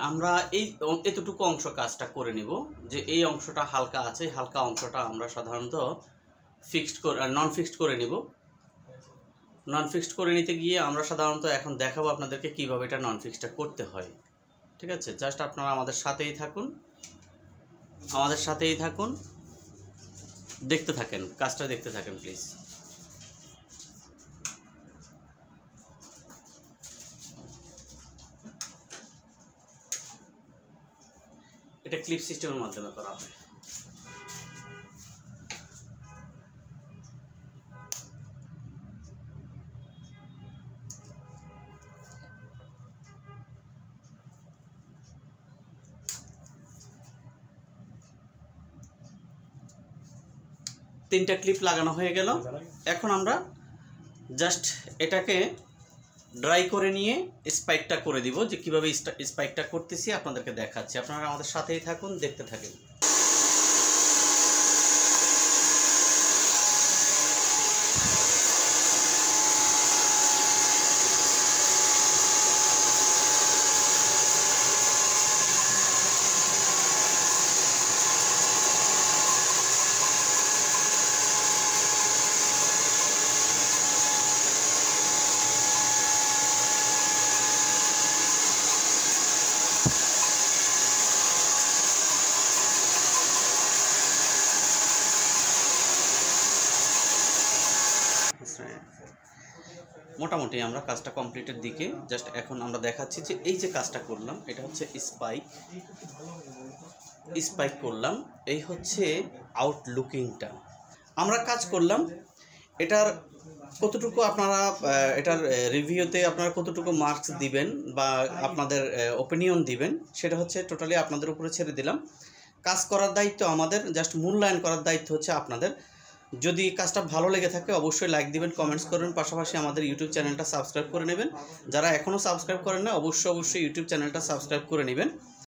আমরা এতটুকু অংশ কাজটা করে নিব, যে এই অংশটা হালকা আছে, হালকা অংশটা আমরা সাধারণত নন ফিক্সড করে নিব। নন ফিক্সড করে নিতে গিয়ে আমরা সাধারণত এখন দেখাবো আপনাদেরকে কিভাবে এটা নন ফিক্সডটা করতে হয়। ঠিক আছে, জাস্ট আপনারা আমাদের সাথেই থাকুন, দেখতে থাকেন, কাজটা দেখতে থাকেন প্লিজ। এটা ক্লিপ সিস্টেমের মাধ্যমে করা হয়। তিনটা ক্লিপ লাগানো হয়ে গেল। এখন আমরা জাস্ট এটাকে ড্রাই করে নিয়ে স্পাইকটা করে দিব। যে কীভাবে স্পাইকটা করতেছি আপনাদেরকে দেখাচ্ছি, আপনারা আমাদের সাথেই থাকুন, দেখতে থাকেন। মোটামুটি আমরা কাজটা কমপ্লিটের দিকে। জাস্ট এখন আমরা দেখাচ্ছি যে এই যে কাজটা করলাম এটা হচ্ছে স্পাইক করলাম, এই হচ্ছে আউটলুকিংটা আমরা কাজ করলাম। এটার কতটুকু আপনারা এটার রিভিউতে আপনারা কতটুকু মার্কস দিবেন বা আপনাদের ওপিনিয়ন দিবেন সেটা হচ্ছে টোটালি আপনাদের উপরে ছেড়ে দিলাম। কাজ করার দায়িত্ব আমাদের, জাস্ট মূল্যায়ন করার দায়িত্ব হচ্ছে আপনাদের। যদি কাজটা ভালো লেগে থাকে অবশ্যই লাইক দিবেন, কমেন্টস করবেন, পাশাপাশি আমাদের ইউটিউব চ্যানেলটা সাবস্ক্রাইব করে নেবেন। যারা এখনও সাবস্ক্রাইব করেন না অবশ্যই ইউটিউব চ্যানেলটা সাবস্ক্রাইব করে নেবেন।